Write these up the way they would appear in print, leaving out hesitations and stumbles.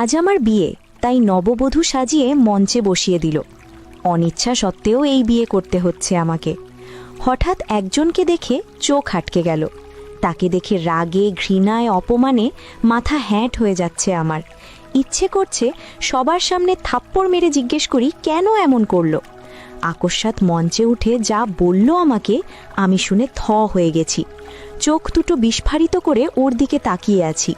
আজ আমার বিয়ে, তাই নববধূ সাজিয়ে মঞ্চে বসিয়ে দিল। অনিচ্ছা সত্ত্বেও এই বিয়ে করতে হচ্ছে আমাকে। হঠাৎ একজনকে দেখে চোখ আটকে গেল। তাকে দেখে রাগে, ঘৃণায়, অপমানে মাথা হ্যাঁট হয়ে যাচ্ছে আমার। ইচ্ছে করছে সবার সামনে থাপ্পড় মেরে জিজ্ঞেস করি কেন এমন করল। আকস্মাৎ মঞ্চে উঠে যা বলল আমাকে, আমি শুনে থ হয়ে গেছি। চোখ দুটো বিস্ফারিত করে ওর দিকে তাকিয়ে আছি।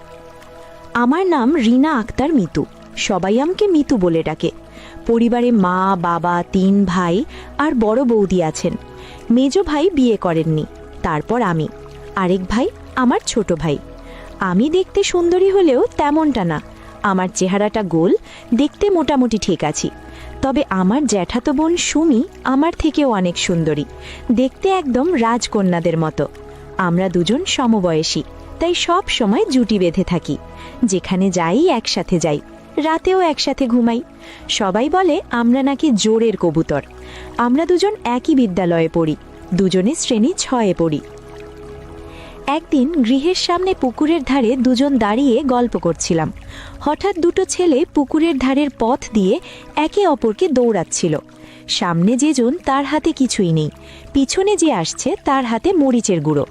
আমার নাম রিনা আক্তার মিতু, সবাই আমাকে মিতু বলে ডাকে। পরিবারে মা, বাবা, 3 ভাই আর বড় বৌদি আছেন। মেজ ভাই বিয়ে করেননি, তারপর আমি, আরেক ভাই আমার ছোট ভাই। আমি দেখতে সুন্দরী হলেও তেমনটা না। আমার চেহারাটা গোল, দেখতে মোটামুটি ঠিক আছি। তবে আমার জ্যাঠাতো বোন সুমি আমার থেকেও অনেক সুন্দরী, দেখতে একদম রাজকন্যাদের মতো। আমরা দুজন সমবয়সী, তাই সব সময় জুটি বেঁধে থাকি। যেখানে যাই একসাথে যাই, রাতেও একসাথে ঘুমাই। সবাই বলে আমরা নাকি জোরের কবুতর। আমরা দুজন একই বিদ্যালয়ে পড়ি, দুজনে শ্রেণী 6-এ পড়ি। একদিন গৃহের সামনে পুকুরের ধারে দুজন দাঁড়িয়ে গল্প করছিলাম। হঠাৎ দুটো ছেলে পুকুরের ধারের পথ দিয়ে একে অপরকে দৌড়াচ্ছিল। সামনে যেজন তার হাতে কিছুই নেই, পিছনে যে আসছে তার হাতে মরিচের গুঁড়ো।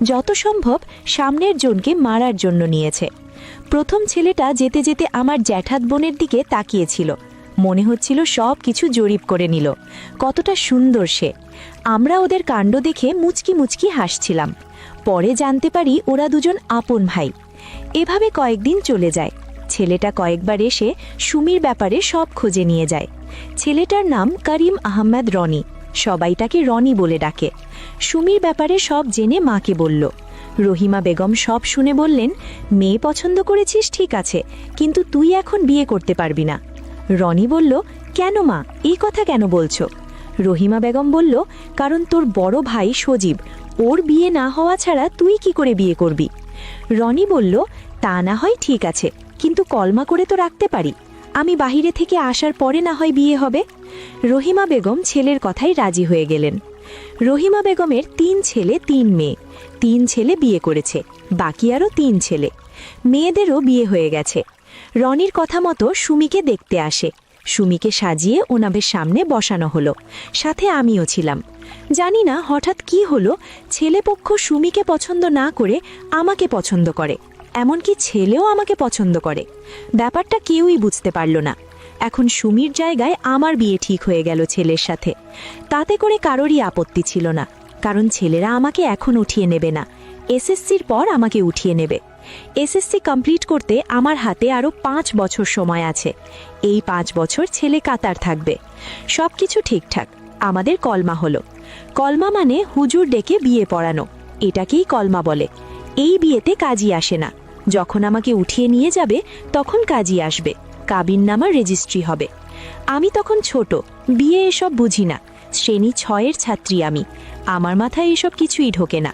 যত সম্ভব সামনের জনকে মারার জন্য নিয়েছে। প্রথম ছেলেটা যেতে যেতে আমার জ্যাঠাত বোনের দিকে তাকিয়েছিল। মনে হচ্ছিল সব কিছু জরিপ করে নিল, কতটা সুন্দর সে। আমরা ওদের কাণ্ড দেখে মুচকি মুচকি হাসছিলাম। পরে জানতে পারি ওরা দুজন আপন ভাই। এভাবে কয়েকদিন চলে যায়। ছেলেটা কয়েকবার এসে সুমির ব্যাপারে সব খোঁজে নিয়ে যায়। ছেলেটার নাম করিম আহমেদ রনি, সবাই তাকে রনি বলে ডাকে। সুমির ব্যাপারে সব জেনে মাকে বলল। রহিমা বেগম সব শুনে বললেন, মেয়ে পছন্দ করেছিস ঠিক আছে, কিন্তু তুই এখন বিয়ে করতে পারবি না। রনি বলল, কেন মা, এই কথা কেন বলছো? রহিমা বেগম বলল, কারণ তোর বড় ভাই সজীব, ওর বিয়ে না হওয়া ছাড়া তুই কি করে বিয়ে করবি? রনি বলল, তা না হয় ঠিক আছে, কিন্তু কলমা করে তো রাখতে পারি। আমি বাহিরে থেকে আসার পরে না হয় বিয়ে হবে। রহিমা বেগম ছেলের কথাই রাজি হয়ে গেলেন। রহিমা বেগমের 3 ছেলে 3 মেয়ে। 3 ছেলে বিয়ে করেছে, বাকি আরও 3 ছেলে। মেয়েদেরও বিয়ে হয়ে গেছে। রনির কথা মতো সুমিকে দেখতে আসে। সুমিকে সাজিয়ে ওনাদের সামনে বসানো হলো, সাথে আমিও ছিলাম। জানি না হঠাৎ কি হলো, ছেলেপক্ষ সুমিকে পছন্দ না করে আমাকে পছন্দ করে, এমনকি ছেলেও আমাকে পছন্দ করে। ব্যাপারটা কেউই বুঝতে পারল না। এখন সুমির জায়গায় আমার বিয়ে ঠিক হয়ে গেল ছেলের সাথে। তাতে করে কারোরই আপত্তি ছিল না, কারণ ছেলেরা আমাকে এখন উঠিয়ে নেবে না, এসএসসির পর আমাকে উঠিয়ে নেবে। এসএসসি কমপ্লিট করতে আমার হাতে আরও 5 বছর সময় আছে। এই 5 বছর ছেলে কাতার থাকবে। সব কিছু ঠিকঠাক। আমাদের কলমা হলো। কলমা মানে হুজুর ডেকে বিয়ে পড়ানো, এটাকেই কলমা বলে। এই বিয়েতে কাজী আসে না। যখন আমাকে উঠিয়ে নিয়ে যাবে তখন কাজী আসবে, কাবিননামা রেজিস্ট্রি হবে। আমি তখন ছোট, বিয়ে এসব বুঝি না। শ্রেণী 6-এর ছাত্রী আমি, আমার মাথায় এসব কিছুই ঢোকে না।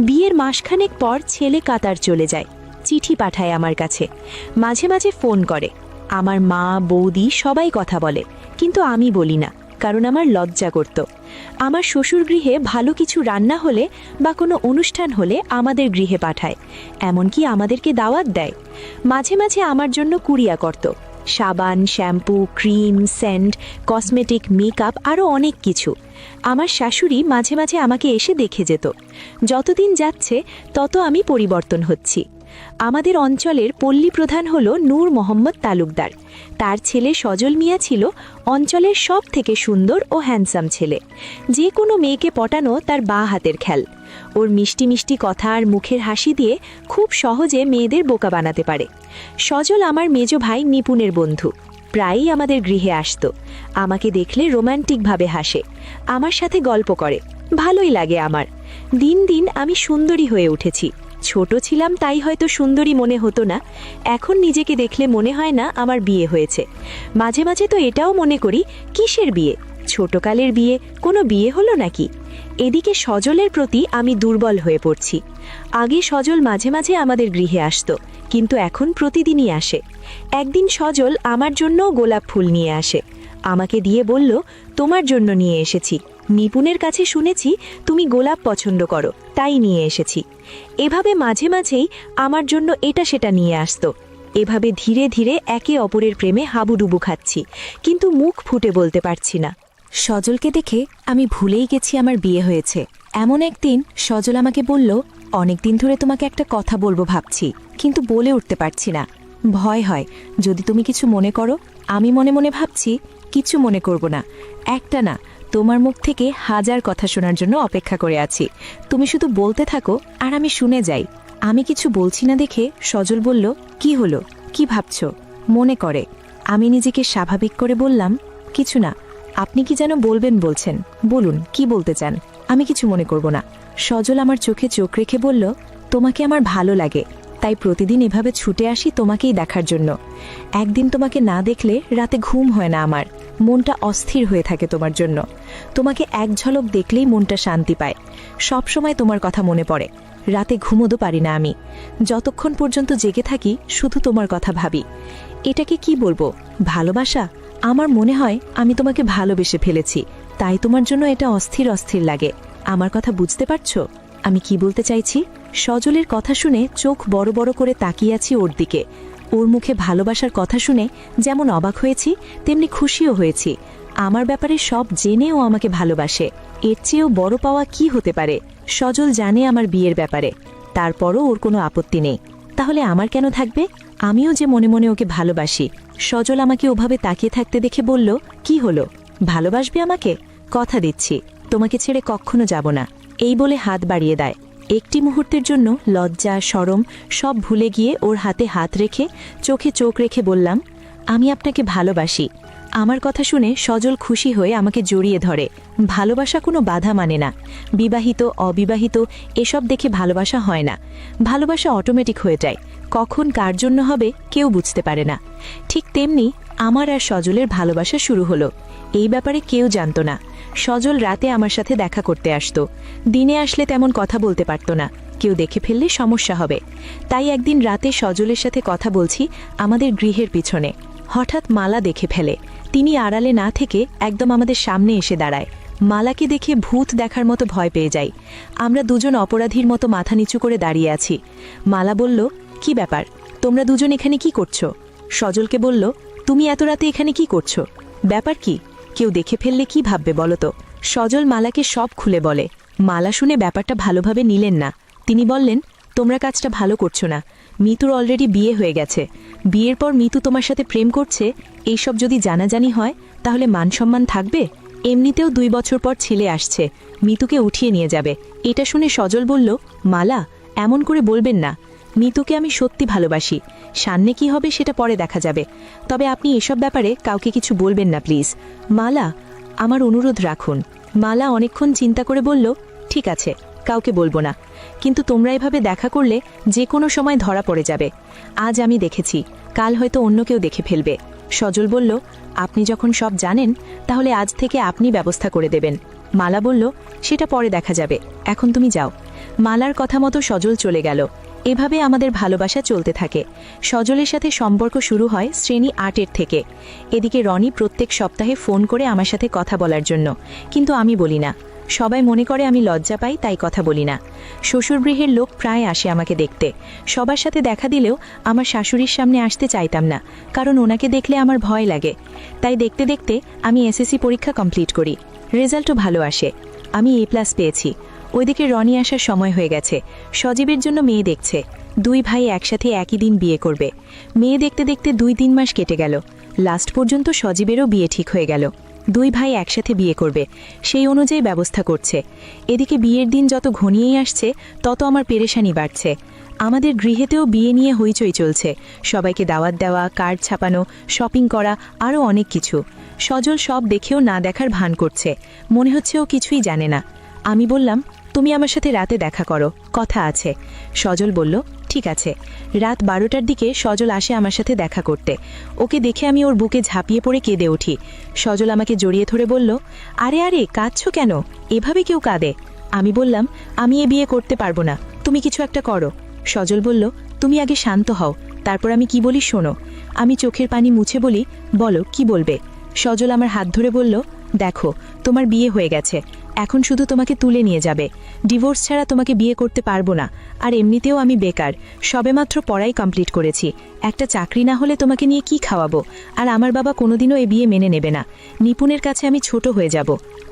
বিয়ের মাসখানেক পর ছেলে কাতার চলে যায়, চিঠি পাঠায় আমার কাছে, মাঝে মাঝে ফোন করে। আমার মা, বৌদি সবাই কথা বলে, কিন্তু আমি বলি না, কারণ আমার লজ্জা করত। আমার শ্বশুর গৃহে ভালো কিছু রান্না হলে বা কোনো অনুষ্ঠান হলে আমাদের গৃহে পাঠায়, এমনকি আমাদেরকে দাওয়াত দেয়। মাঝে মাঝে আমার জন্য কুরিয়া করত, সাবান, shampoo, cream, scent, cosmetic, makeup, আরও অনেক কিছু। আমার শাশুড়ি মাঝে মাঝে আমাকে এসে দেখে যেত। যতদিন যাচ্ছে তত আমি পরিবর্তন হচ্ছি। আমাদের অঞ্চলের পল্লী প্রধান হল নূর মোহাম্মদ তালুকদার। তার ছেলে সজল মিয়া ছিল অঞ্চলের সব থেকে সুন্দর ও হ্যান্ডসাম ছেলে। যে কোনো মেয়েকে পটানো তার বাঁ হাতের খেল। ওর মিষ্টি মিষ্টি কথা আর মুখের হাসি দিয়ে খুব সহজে মেয়েদের বোকা বানাতে পারে। সজল আমার মেজ ভাই নিপুণের বন্ধু, প্রায়ই আমাদের গৃহে আসতো। আমাকে দেখলে রোমান্টিকভাবে হাসে, আমার সাথে গল্প করে, ভালোই লাগে আমার। দিন দিন আমি সুন্দরী হয়ে উঠেছি। ছোট ছিলাম তাই হয়তো সুন্দরী মনে হতো না। এখন নিজেকে দেখলে মনে হয় না আমার বিয়ে হয়েছে। মাঝে মাঝে তো এটাও মনে করি, কিসের বিয়ে? ছোটকালের বিয়ে, কোনো বিয়ে হলো নাকি? এদিকে সজলের প্রতি আমি দুর্বল হয়ে পড়ছি। আগে সজল মাঝে মাঝে আমাদের গৃহে আসতো, কিন্তু এখন প্রতিদিনই আসে। একদিন সজল আমার জন্যও গোলাপ ফুল নিয়ে আসে, আমাকে দিয়ে বলল, তোমার জন্য নিয়ে এসেছি। নিপুণের কাছে শুনেছি তুমি গোলাপ পছন্দ করো, তাই নিয়ে এসেছি। এভাবে মাঝে মাঝেই আমার জন্য এটা সেটা নিয়ে আসতো। এভাবে ধীরে ধীরে একে অপরের প্রেমে হাবুডুবু খাচ্ছি, কিন্তু মুখ ফুটে বলতে পারছি না। সজলকে দেখে আমি ভুলেই গেছি আমার বিয়ে হয়েছে। এমন একদিন সজল আমাকে বলল, অনেকদিন ধরে তোমাকে একটা কথা বলবো ভাবছি, কিন্তু বলে উঠতে পারছি না, ভয় হয় যদি তুমি কিছু মনে করো। আমি মনে মনে ভাবছি, কিছু মনে করব না, একটা না, তোমার মুখ থেকে 1000 কথা শোনার জন্য অপেক্ষা করে আছি। তুমি শুধু বলতে থাকো আর আমি শুনে যাই। আমি কিছু বলছি না দেখে সজল বলল, কি হলো, কি ভাবছো? মনে করে। আমি নিজেকে স্বাভাবিক করে বললাম, কিছু না। আপনি কি যেন বলবেন বলছেন, বলুন কি বলতে চান, আমি কিছু মনে করব না। সজল আমার চোখে চোখ রেখে বলল, তোমাকে আমার ভালো লাগে, তাই প্রতিদিন এভাবে ছুটে আসি তোমাকেই দেখার জন্য। একদিন তোমাকে না দেখলে রাতে ঘুম হয় না আমার, মনটা অস্থির হয়ে থাকে তোমার জন্য। তোমাকে এক ঝলক দেখলেই মনটা শান্তি পায়। সব সময় তোমার কথা মনে পড়ে, রাতে ঘুমোতে পারি না আমি। যতক্ষণ পর্যন্ত জেগে থাকি শুধু তোমার কথা ভাবি। এটাকে কি বলবো, ভালোবাসা? আমার মনে হয় আমি তোমাকে ভালোবেসে ফেলেছি, তাই তোমার জন্য এটা অস্থির অস্থির লাগে। আমার কথা বুঝতে পারছো আমি কি বলতে চাইছি? সজলের কথা শুনে চোখ বড় বড় করে তাকিয়ে আছি ওর দিকে। ওর মুখে ভালোবাসার কথা শুনে যেমন অবাক হয়েছি, তেমনি খুশিও হয়েছি। আমার ব্যাপারে সব জেনেও আমাকে ভালোবাসে, এর চেয়েও বড় পাওয়া কি হতে পারে? সজল জানে আমার বিয়ের ব্যাপারে, তারপরও ওর কোনো আপত্তি নেই। তাহলে আমার কেন থাকবে? আমিও যে মনে মনে ওকে ভালোবাসি। সজল আমাকে ওভাবে তাকিয়ে থাকতে দেখে বলল, কি হলো, ভালোবাসবে আমাকে? কথা দিচ্ছি, তোমাকে ছেড়ে কখনো যাব না। এই বলে হাত বাড়িয়ে দেয়। একটি মুহূর্তের জন্য লজ্জা শরম সব ভুলে গিয়ে ওর হাতে হাত রেখে চোখে চোখ রেখে বললাম, আমি আপনাকে ভালোবাসি। আমার কথা শুনে সজল খুশি হয়ে আমাকে জড়িয়ে ধরে। ভালোবাসা কোনো বাধা মানে না। বিবাহিত অবিবাহিত এসব দেখে ভালোবাসা হয় না। ভালোবাসা অটোমেটিক হয়ে যায়, কখন কার জন্য হবে কেউ বুঝতে পারে না। ঠিক তেমনি আমার আর সজলের ভালোবাসা শুরু হলো। এই ব্যাপারে কেউ জানত না। সজল রাতে আমার সাথে দেখা করতে আসতো, দিনে আসলে তেমন কথা বলতে পারতো না, কেউ দেখে ফেললে সমস্যা হবে। তাই একদিন রাতে সজলের সাথে কথা বলছি আমাদের গৃহের পিছনে, হঠাৎ মালা দেখে ফেলে। তিনি আড়ালে না থেকে একদম আমাদের সামনে এসে দাঁড়ায়। মালাকে দেখে ভূত দেখার মতো ভয় পেয়ে যাই। আমরা দুজন অপরাধীর মতো মাথা নিচু করে দাঁড়িয়ে আছি। মালা বলল, কি ব্যাপার, তোমরা দুজন এখানে কি করছো? সজলকে বলল, তুমি এত রাতে এখানে কি করছো? ব্যাপার কি, কেউ দেখে ফেললে কি ভাববে বলো তো? সজল মালাকে সব খুলে বলে। মালা শুনে ব্যাপারটা ভালোভাবে নিলেন না। তিনি বললেন, তোমরা কাজটা ভালো করছো না। মিতুর অলরেডি বিয়ে হয়ে গেছে। বিয়ের পর মিতু তোমার সাথে প্রেম করছে, এইসব যদি জানাজানি হয় তাহলে মান সম্মান থাকবে? এমনিতেও 2 বছর পর ছেলে আসছে, মিতুকে উঠিয়ে নিয়ে যাবে। এটা শুনে সজল বলল, মালা এমন করে বলবেন না, মিতুকে আমি সত্যি ভালোবাসি। সামনে কি হবে সেটা পরে দেখা যাবে, তবে আপনি এসব ব্যাপারে কাউকে কিছু বলবেন না প্লিজ। মালা, আমার অনুরোধ রাখুন। মালা অনেকক্ষণ চিন্তা করে বলল, ঠিক আছে, কাউকে বলবো না, কিন্তু তোমরা এভাবে দেখা করলে যে কোনো সময় ধরা পড়ে যাবে। আজ আমি দেখেছি, কাল হয়তো অন্য কেউ দেখে ফেলবে। সজল বলল, আপনি যখন সব জানেন তাহলে আজ থেকে আপনি ব্যবস্থা করে দেবেন। মালা বলল, সেটা পরে দেখা যাবে, এখন তুমি যাও। মালার কথা মতো সজল চলে গেল। এভাবে আমাদের ভালোবাসা চলতে থাকে। সজলের সাথে সম্পর্ক শুরু হয় শ্রেণী 8-এর থেকে। এদিকে রনি প্রত্যেক সপ্তাহে ফোন করে আমার সাথে কথা বলার জন্য, কিন্তু আমি বলি না। সবাই মনে করে আমি লজ্জা পাই, তাই কথা বলি না। শ্বশুরগৃহের লোক প্রায় আসে আমাকে দেখতে। সবার সাথে দেখা দিলেও আমার শাশুড়ির সামনে আসতে চাইতাম না, কারণ ওনাকে দেখলে আমার ভয় লাগে। তাই দেখতে দেখতে আমি এসএসসি পরীক্ষা কমপ্লিট করি, রেজাল্টও ভালো আসে। আমি A+ পেয়েছি। ওইদিকে রনি আসার সময় হয়ে গেছে। সজীবের জন্য মেয়ে দেখছে। 2 ভাই একসাথে একই দিন বিয়ে করবে। মেয়ে দেখতে দেখতে 2-3 মাস কেটে গেল। লাস্ট পর্যন্ত সজীবেরও বিয়ে ঠিক হয়ে গেল। 2 ভাই একসাথে বিয়ে করবে, সেই অনুযায়ী ব্যবস্থা করছে। এদিকে বিয়ের দিন যত ঘনিয়েই আসছে তত আমার পেরেশানি বাড়ছে। আমাদের গৃহেতেও বিয়ে নিয়ে হইচই চলছে। সবাইকে দাওয়াত দেওয়া, কার্ড ছাপানো, শপিং করা, আরও অনেক কিছু। সজল সব দেখেও না দেখার ভান করছে, মনে হচ্ছে ও কিছুই জানে না। আমি বললাম, তুমি আমার সাথে রাতে দেখা করো, কথা আছে। সজল বলল, ঠিক আছে। রাত 12টার দিকে সজল আসে আমার সাথে দেখা করতে। ওকে দেখে আমি ওর বুকে ঝাঁপিয়ে পড়ে কেঁদে উঠি। সজল আমাকে জড়িয়ে ধরে বলল, আরে আরে কাঁদছো কেন, এভাবে কেউ কাঁদে? আমি বললাম, আমি এ বিয়ে করতে পারবো না, তুমি কিছু একটা করো। সজল বলল, তুমি আগে শান্ত হও, তারপর আমি কি বলি শোনো। আমি চোখের পানি মুছে বলি, বলো কি বলবে। সজল আমার হাত ধরে বলল, দেখো তোমার বিয়ে হয়ে গেছে, এখন শুধু তোমাকে তুলে নিয়ে যাবে। ডিভোর্স ছাড়া তোমাকে বিয়ে করতে পারবো না। আর এমনিতেও আমি বেকার, সবেমাত্র পড়াই কমপ্লিট করেছি। একটা চাকরি না হলে তোমাকে নিয়ে কি খাওয়াবো? আর আমার বাবা কোনোদিনও এই বিয়ে মেনে নেবে না। নিপুণের কাছে আমি ছোট হয়ে যাব।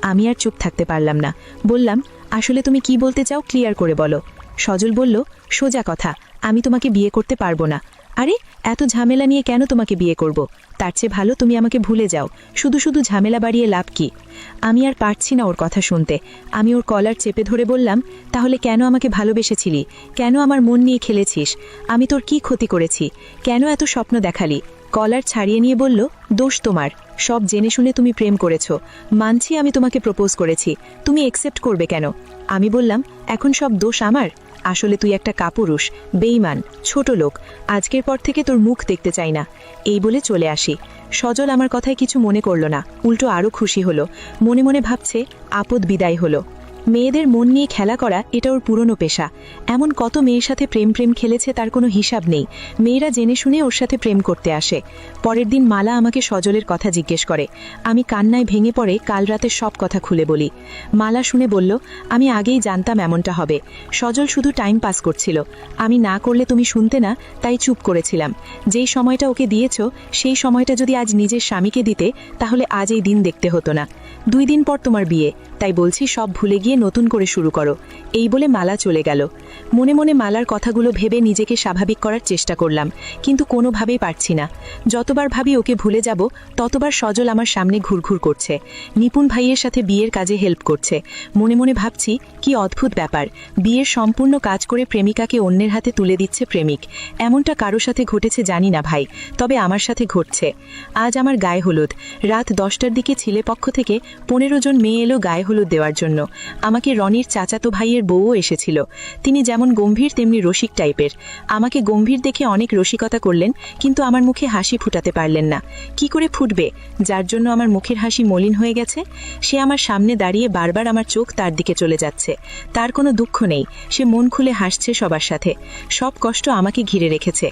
আমি আর চুপ থাকতে পারলাম না, বললাম, আসলে তুমি কি বলতে চাও ক্লিয়ার করে বলো। সজল বলল, সোজা কথা, আমি তোমাকে বিয়ে করতে পারবো না। আরে এত ঝামেলা নিয়ে কেন তোমাকে বিয়ে করব? তার চেয়ে ভালো তুমি আমাকে ভুলে যাও, শুধু শুধু ঝামেলা বাড়িয়ে লাভ কি? আমি আর পারছি না ওর কথা শুনতে। আমি ওর কলার চেপে ধরে বললাম, তাহলে কেন আমাকে ভালোবেসেছিলি? কেন আমার মন নিয়ে খেলেছিস? আমি তোর কি ক্ষতি করেছি? কেন এত স্বপ্ন দেখালি? কলার ছাড়িয়ে নিয়ে বলল, দোষ তোমার। সব জেনে শুনে তুমি প্রেম করেছ। মানছি আমি তোমাকে প্রপোজ করেছি, তুমি একসেপ্ট করবে কেন? আমি বললাম, এখন সব দোষ আমার? আসলে তুই একটা কাপুরুষ, বেঈমান, ছোট লোক। আজকের পর থেকে তোর মুখ দেখতে চাই না। এই বলে চলে আসি। সজল আমার কথায় কিছু মনে করল না, উল্টো আরও খুশি হলো। মনে মনে ভাবছে, আপদ বিদায় হলো। মেয়েদের মন নিয়ে খেলা করা এটা ওর পুরনো পেশা। এমন কত মেয়ের সাথে প্রেম খেলেছে তার কোনো হিসাব নেই। মেয়েরা জেনে শুনে ওর সাথে প্রেম করতে আসে। পরের দিন মালা আমাকে সজলের কথা জিজ্ঞেস করে। আমি কান্নায় ভেঙে পড়ে কাল রাতের সব কথা খুলে বলি। মালা শুনে বলল, আমি আগেই জানতাম এমনটা হবে। সজল শুধু টাইম পাস করছিল। আমি না করলে তুমি শুনতে না, তাই চুপ করেছিলাম। যেই সময়টা ওকে দিয়েছ সেই সময়টা যদি আজ নিজের স্বামীকে দিতে, তাহলে আজ এই দিন দেখতে হতো না। 2 দিন পর তোমার বিয়ে, তাই বলছি সব ভুলে গিয়ে নতুন করে শুরু করো। এই বলে মালা চলে গেল। মনে মনে মালার কথাগুলো ভেবে নিজেকে স্বাভাবিক করার চেষ্টা করলাম, কিন্তু কোনোভাবেই পারছি না। যতবার ভাবি ওকে ভুলে যাব, ততবার সজল আমার সামনে ঘুরঘুর করছে। নিপুণ ভাইয়ের সাথে বিয়ের কাজে হেল্প করছে। মনে মনে ভাবছি, কি অদ্ভুত ব্যাপার, বিয়ের সম্পূর্ণ কাজ করে প্রেমিকাকে অন্যের হাতে তুলে দিচ্ছে প্রেমিক। এমনটা কারো সাথে ঘটেছে জানি না ভাই, তবে আমার সাথে ঘটছে। আজ আমার গায়ে হলুদ। রাত 10টার দিকে ছেলে পক্ষ থেকে 15 জন মেয়ে এলো গায়ে হলুদ দেওয়ার জন্য। আমাকে রনির চাচাতো ভাইয়ের বউও এসেছিল। তিনি যেমন গম্ভীর তেমনি রসিক টাইপের। আমাকে গম্ভীর দেখে অনেক রসিকতা করলেন, কিন্তু আমার মুখে হাসি ফুটাতে পারলেন না। কি করে ফুটবে, যার জন্য আমার মুখের হাসি মলিন হয়ে গেছে? সে আমার সামনে দাঁড়িয়ে বারবার আমার চোখ তার দিকে চলে যাচ্ছে। তার কোনো দুঃখ নেই, সে মন খুলে হাসছে সবার সাথে। সব কষ্ট আমাকে ঘিরে রেখেছে।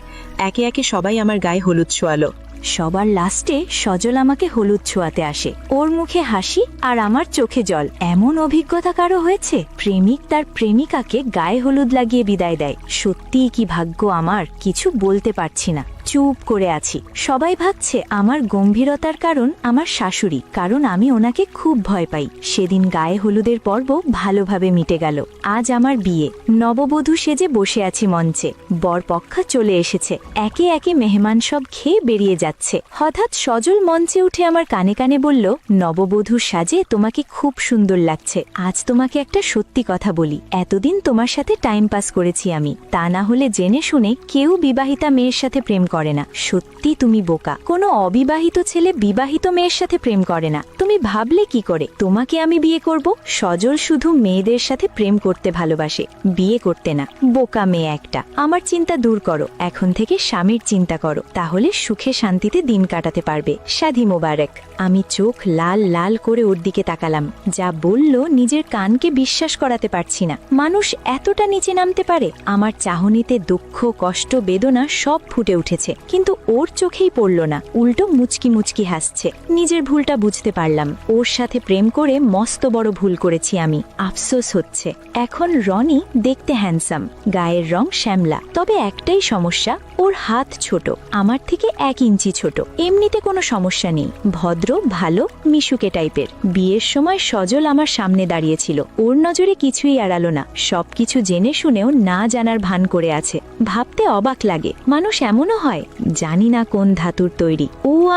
একে একে সবাই আমার গায়ে হলুদ ছোঁয়ালো। সবার লাস্টে সজল আমাকে হলুদ ছোঁয়াতে আসে। ওর মুখে হাসি আর আমার চোখে জল। এমন অভিজ্ঞতা কারো হয়েছে? প্রেমিক তার প্রেমিকাকে গায়ে হলুদ লাগিয়ে বিদায় দেয়। সত্যিই কি ভাগ্য আমার, কিছু বলতে পারছি না, চুপ করে আছি। সবাই ভাবছে আমার গম্ভীরতার কারণ আমার শাশুড়ি, কারণ আমি ওনাকে খুব ভয় পাই। সেদিন গায়ে হলুদের পর্ব ভালোভাবে মিটে গেল। আজ আমার বিয়ে। নববধূ সেজে বসে আছি মঞ্চে। বরপক্ষ চলে এসেছে। একে একে মেহমান সব খেয়ে বেরিয়ে যাচ্ছে। হঠাৎ সজল মঞ্চে উঠে আমার কানে কানে বলল, নববধূর সাজে তোমাকে খুব সুন্দর লাগছে। আজ তোমাকে একটা সত্যি কথা বলি, এতদিন তোমার সাথে টাইম পাস করেছি আমি, তা না হলে জেনে শুনে কেউ বিবাহিতা মেয়ের সাথে প্রেম করে না। সত্যি তুমি বোকা। কোনো অবিবাহিত ছেলে বিবাহিত মেয়ের সাথে প্রেম করে না। তুমি ভাবলে কি করে তোমাকে আমি বিয়ে করব? সজল শুধু মেয়েদের সাথে প্রেম করতে ভালোবাসে, বিয়ে করতে না। বোকা মেয়ে একটা। আমার চিন্তা দূর করো, এখন থেকে স্বামীর চিন্তা করো, তাহলে সুখে শান্তিতে দিন কাটাতে পারবে। শাদী মোবারক। আমি চোখ লাল লাল করে ওর দিকে তাকালাম। যা বলল নিজের কানকে বিশ্বাস করাতে পারছি না। মানুষ এতটা নিচে নামতে পারে? আমার চাহনিতে দুঃখ, কষ্ট, বেদনা সব ফুটে উঠেছে, কিন্তু ওর চোখেই পড়ল না। উল্টো মুচকি মুচকি হাসছে। নিজের ভুলটা বুঝতে পারলাম। ওর সাথে প্রেম করে মস্ত বড় ভুল করেছি আমি। আফসোস হচ্ছে। এখন রনি দেখতে হ্যান্ডসাম, গায়ের রং শ্যামলা, তবে একটাই সমস্যা, ওর হাত ছোট, আমার থেকে 1 ইঞ্চি ছোট। এমনিতে কোনো সমস্যা নেই, ভদ্র, ভালো, মিশুকে টাইপের। বিয়ের সময় সজল আমার সামনে দাঁড়িয়েছিল। ওর নজরে কিছুই এড়ালো না। সবকিছু জেনে শুনেও না জানার ভান করে আছে। ভাবতে অবাক লাগে, মানুষ এমনও হয়। জানি না কোন ধাতুর তৈরি।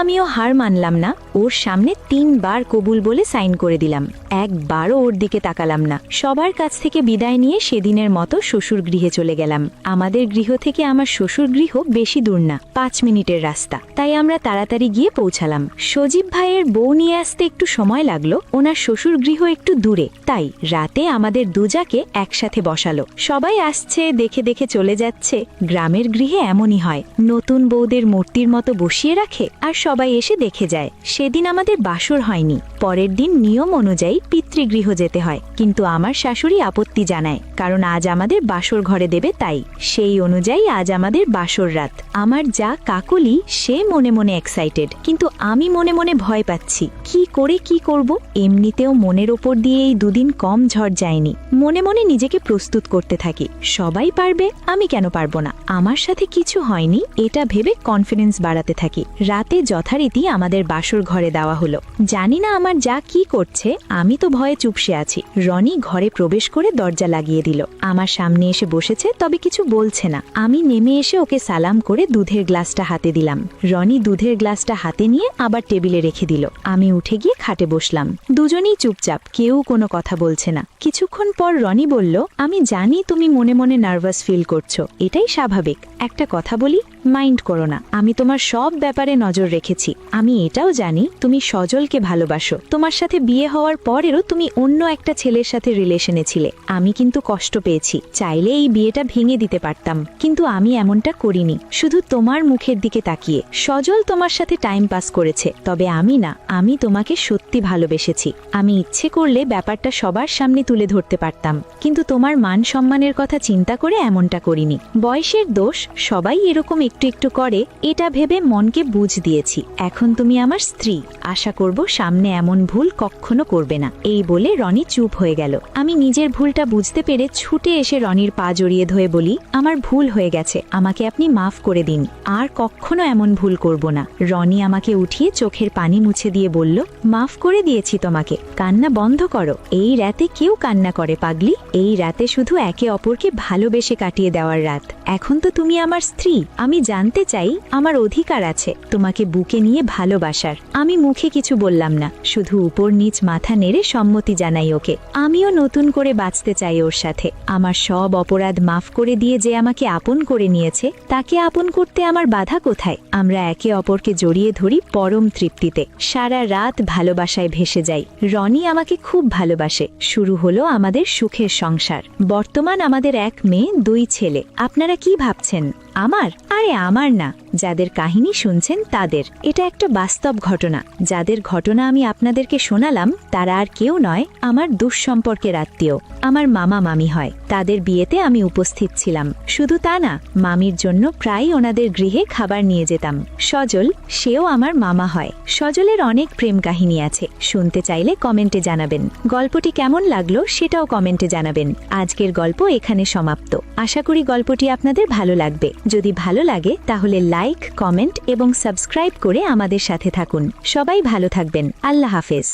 আমিও হার মানলাম না। ওর সামনে 3 বার কবুল বলে সাইন করে দিলাম। একবারও ওর দিকে তাকালাম না। সবার কাছ থেকে বিদায় নিয়ে সেদিনের মতো শ্বশুর গৃহে চলে গেলাম। আমাদের গৃহ থেকে আমার শ্বশুর গৃহ বেশি দূর না, 5 মিনিটের রাস্তা। তাই আমরা তাড়াতাড়ি গিয়ে পৌঁছালাম। সজীব ভাইয়ের বউ নিয়ে আসতে একটু সময় লাগলো। ওনার শ্বশুর গৃহ একটু দূরে, তাই রাতে আমাদের দুজাকে একসাথে বসালো। সবাই আসছে, দেখে দেখে চলে যাচ্ছে। গ্রামের গৃহে এমনই হয়। নতুন নতুন বউদের মূর্তির মতো বসিয়ে রাখে আর সবাই এসে দেখে যায়। সেদিন আমাদের বাসর হয়নি। পরের দিন নিয়ম অনুযায়ী পিতৃগৃহ যেতে হয়, কিন্তু আমার শাশুড়ি আপত্তি জানায়, কারণ আজ আমাদের বাসর ঘরে দেবে তাই। সেই অনুযায়ী আজ আমাদের বাসর রাত। আমার যা কাকলি সে মনে মনে এক্সাইটেড, কিন্তু আমি মনে মনে ভয় পাচ্ছি কি করে কি করব। এমনিতেও মনের ওপর দিয়ে এই দুদিন কম ঝড় যায়নি। মনে মনে নিজেকে প্রস্তুত করতে থাকি, সবাই পারবে, আমি কেন পারবো না। আমার সাথে কিছু হয়নি এটা ভেবে কনফিডেন্স বাড়াতে থাকি। রাতে যথারীতি আমাদের বাসর ঘরে দেওয়া হলো। জানি না আমার যা কি করছে, আমি তো ভয়ে চুপসে আছি। রনি ঘরে প্রবেশ করে দরজা লাগিয়ে দিল। আমার সামনে এসে বসেছে, তবে কিছু বলছে না। আমি নেমে এসে ওকে সালাম করে দুধের গ্লাসটা হাতে দিলাম। রনি দুধের গ্লাসটা হাতে নিয়ে আবার টেবিলে রেখে দিল। আমি উঠে গিয়ে খাটে বসলাম। দুজনেই চুপচাপ, কেউ কোনো কথা বলছে না। কিছুক্ষণ পর রনি বলল, আমি জানি তুমি মনে মনে নার্ভাস ফিল করছো, এটাই স্বাভাবিক। একটা কথা বলি, মাইন্ড করো না। আমি তোমার সব ব্যাপারে নজর রেখেছি। আমি এটাও জানি তুমি সজলকে ভালোবাসো। তোমার সাথে বিয়ে হওয়ার পরেরও তুমি অন্য একটা ছেলের সাথে রিলেশনে ছিলে। আমি কিন্তু কষ্ট পেয়েছি। চাইলে এই বিয়েটা ভেঙে দিতে পারতাম, কিন্তু আমি এমনটা করিনি, শুধু তোমার মুখের দিকে তাকিয়ে। সজল তোমার সাথে টাইম পাস করেছে, তবে আমি না। আমি তোমাকে সত্যি ভালোবেসেছি। আমি ইচ্ছে করলে ব্যাপারটা সবার সামনে তুলে ধরতে পারতাম, কিন্তু তোমার মান সম্মানের কথা চিন্তা করে এমনটা করিনি। বয়সের দোষ, সবাই এরকম একটু একটু করে, এটা ভেবে মনকে বুঝ দিয়েছি। এখন তুমি আমার স্ত্রী, আশা করব সামনে এমন ভুল কখনো করবে না। এই বলে রনি চুপ হয়ে গেল। আমি নিজের ভুলটা বুঝতে পেরে ছুটে এসে রনির পা জড়িয়ে ধরে বলি, আমার ভুল হয়ে গেছে, আমাকে আপনি মাফ করে দিন। আর কখনো এমন ভুল করব না। রনি আমাকে উঠিয়ে চোখের পানি মুছে দিয়ে বলল, মাফ করে দিয়েছি তোমাকে, কান্না বন্ধ করো। এই রাতে কেউ কান্না করে পাগলি? এই রাতে শুধু একে অপরকে ভালোবেসে কাটিয়ে দেওয়ার রাত। এখন তো তুমি আমার স্ত্রী। আমি জানতে চাই, আমার অধিকার আছে তোমাকে বুকে নিয়ে ভালোবাসার। আমি মুখে কিছু বললাম না, শুধু উপর নিচ মাথা নেড়ে সম্মতি জানাই ওকে। আমিও নতুন করে বাঁচতে চাই ওর সাথে। আমার সব অপরাধ মাফ করে দিয়ে যে আমাকে আপন করে নিয়েছে, তাকে আপন করতে আমার বাধা কোথায়? আমরা একে অপরকে জড়িয়ে ধরি পরম তৃপ্তিতে। সারা রাত ভালোবাসায় ভেসে যাই। রনি আমাকে খুব ভালোবাসে। শুরু হলো আমাদের সুখের সংসার। বর্তমান আমাদের 1 মেয়ে 2 ছেলে। আপনারা কি ভাবছেন আমার? আরে আমার না, যাদের কাহিনী শুনছেন তাদের। এটা একটা বাস্তব ঘটনা। যাদের ঘটনা আমি আপনাদেরকে শোনালাম তারা আর কেউ নয়, আমার দুঃসম্পর্কের আত্মীয়। আমার মামা মামি হয়। তাদের বিয়েতে আমি উপস্থিত ছিলাম। শুধু তা না, মামির জন্য প্রায় ওনাদের গৃহে খাবার নিয়ে যেতাম। সজল, সেও আমার মামা হয়। সজলের অনেক প্রেম কাহিনী আছে, শুনতে চাইলে কমেন্টে জানাবেন। গল্পটি কেমন লাগলো সেটাও কমেন্টে জানাবেন। আজকের গল্প এখানে সমাপ্ত। আশা করি গল্পটি আপনাদের ভালো লাগবে। যদি ভালো লাগে তাহলে লাইক, কমেন্ট এবং সাবস্ক্রাইব করে আমাদের সাথে থাকুন। সবাই ভালো থাকবেন। আল্লাহ হাফেজ।